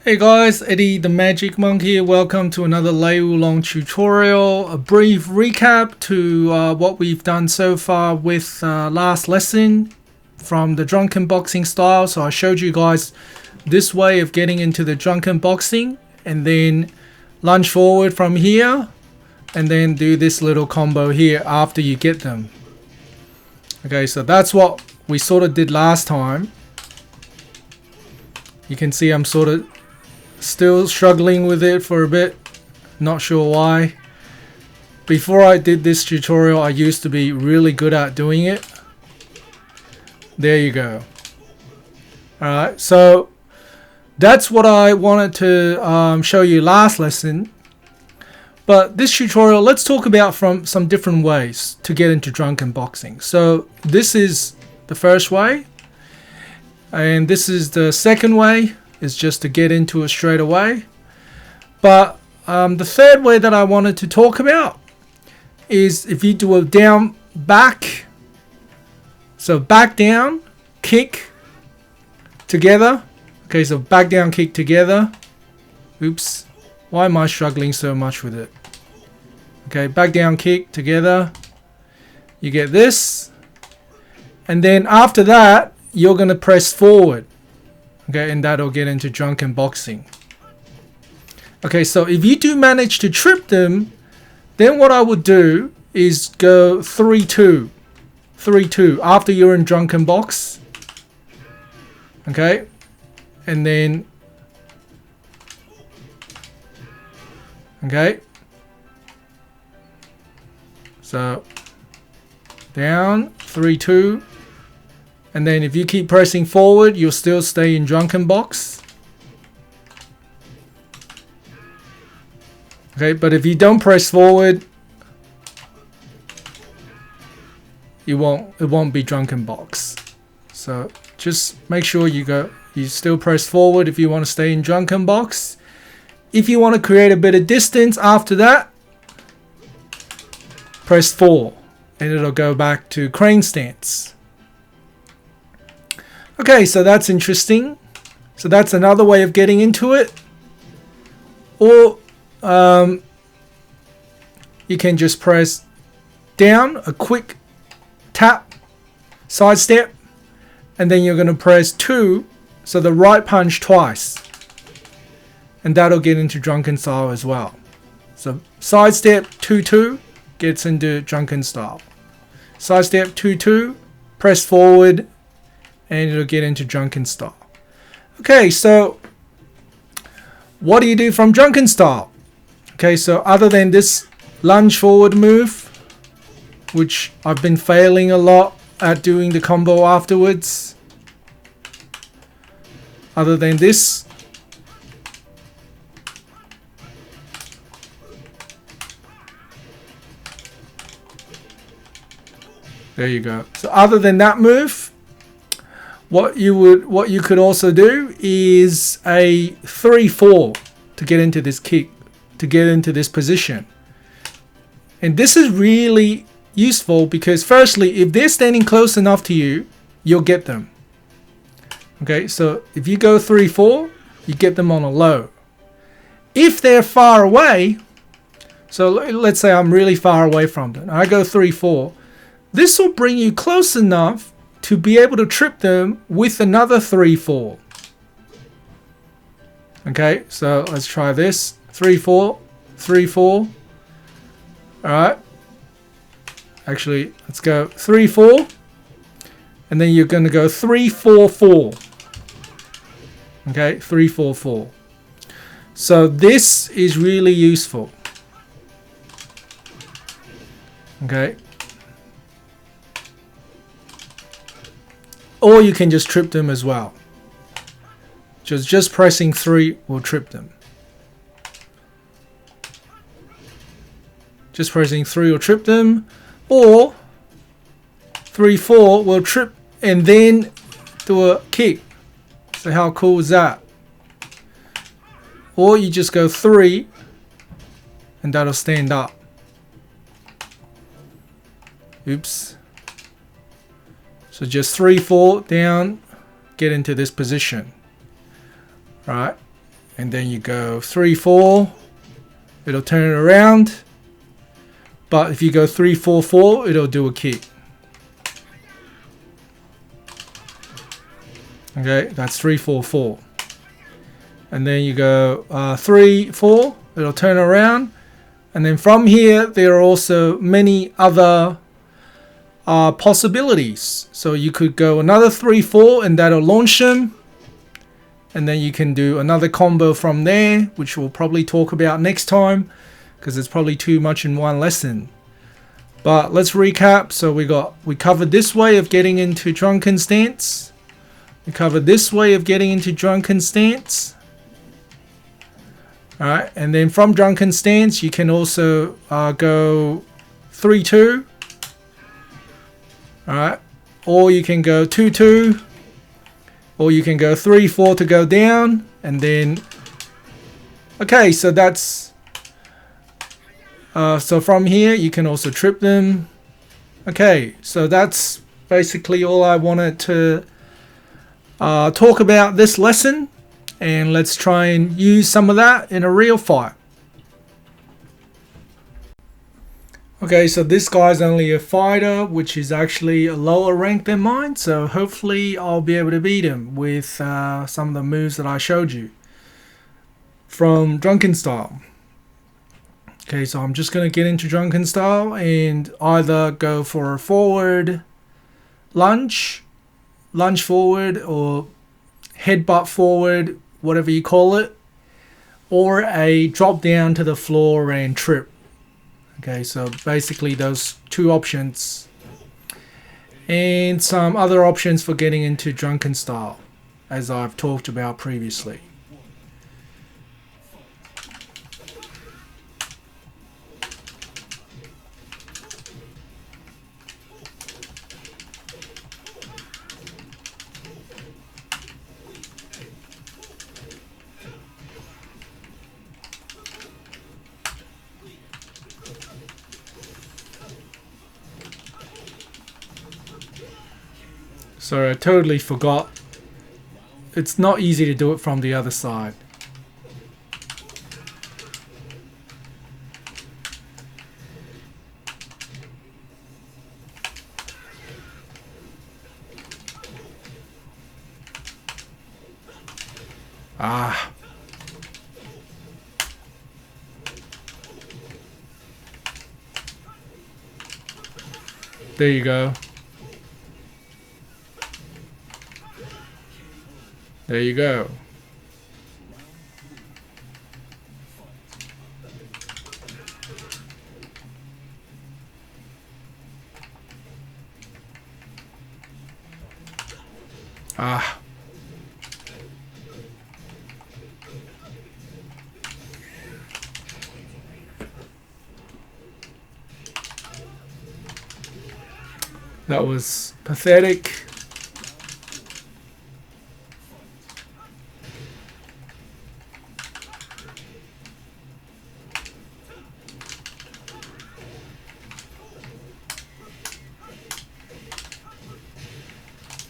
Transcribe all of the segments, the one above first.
Hey guys, Eddie the Magic Monk here. Welcome to another Lei Wu Long tutorial. A brief recap to what we've done so far with last lesson from the drunken boxing style. So I showed you guys this way of getting into the drunken boxing and then lunge forward from here and then do this little combo here after you get them. Okay, so that's what we sort of did last time. You can see I'm sort of still struggling with it for a bit, not sure why. Before I did this tutorial, I used to be really good at doing it. There you go. Alright, so that's what I wanted to show you last lesson. But this tutorial, let's talk about from some different ways to get into drunken boxing. So this is the first way, and this is the second way. Is just to get into it straight away. But the third way that I wanted to talk about is if you do a down back, so back down kick together. Okay, so back down kick together. Oops, why am I struggling so much with it? Okay, back down kick together, you get this, and then after that you're gonna press forward. Okay, and that'll get into drunken boxing. Okay, so if you do manage to trip them, then what I would do is go 3-2. 3-2 after you're in drunken box. Okay, and then okay, so down 3-2. And then if you keep pressing forward, you'll still stay in drunken box. Okay, but if you don't press forward, it won't be drunken box. So just make sure you still press forward if you want to stay in drunken box. If you want to create a bit of distance after that, press 4 and it'll go back to crane stance. Okay, so that's interesting. So that's another way of getting into it. Or you can just press down, a quick tap, side step, and then you're going to press 2, so the right punch twice. And that'll get into drunken style as well. So side step 2-2 gets into drunken style. Side step 2-2, press forward, and it'll get into drunken style. Okay, so what do you do from drunken style? Okay, so other than this lunge forward move, which I've been failing a lot at doing the combo afterwards, other than this, there you go. So other than that move, what you could also do is a 3-4 to get into this kick, to get into this position. And this is really useful because firstly, if they're standing close enough to you, you'll get them. Okay, so if you go 3-4, you get them on a low. If they're far away, so let's say I'm really far away from them, I go 3-4, this will bring you close enough to be able to trip them with another 3-4. Okay, so let's try this. 3-4, 3-4. Alright. Actually, let's go 3-4. And then you're going to go 3-4-4. Okay, 3-4-4. So this is really useful. Okay. Or you can just trip them as well. Just pressing 3 will trip them. Just pressing 3 will trip them. Or 3-4 will trip and then do a kick. So how cool is that? Or you just go 3 and that'll stand up. Oops. So just 3-4 down, get into this position. Right? and then you go 3-4, it'll turn it around. But if you go 3-4-4, it'll do a kick. Okay, that's 3-4-4. And then you go 3-4, it'll turn around. And then from here, there are also many other possibilities. So you could go another 3-4 and that'll launch them. And then you can do another combo from there, which we'll probably talk about next time, because it's probably too much in one lesson. But let's recap. So we covered this way of getting into drunken stance. We covered this way of getting into drunken stance. Alright, and then from drunken stance you can also go 3-2. Alright, or you can go 2-2. Or you can go 3-4 to go down, and then okay, so that's so from here you can also trip them. Okay, so that's basically all I wanted to talk about this lesson, and let's try and use some of that in a real fight. Okay, so this guy's only a fighter, which is actually a lower rank than mine, so hopefully I'll be able to beat him with some of the moves that I showed you from Drunken Style. Okay, so I'm just going to get into Drunken Style and either go for a forward lunge forward, or headbutt forward, whatever you call it, or a drop down to the floor and trip. Okay, so basically those two options, and some other options for getting into Drunken Style, as I've talked about previously. Sorry, I totally forgot. It's not easy to do it from the other side. Ah. There you go. There you go. Ah. That was pathetic.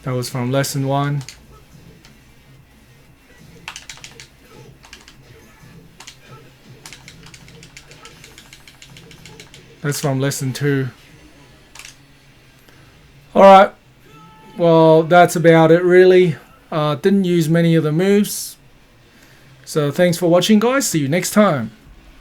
That was from lesson 1. That's from lesson 2. Alright, well that's about it really. Didn't use many of the moves. So thanks for watching guys, see you next time.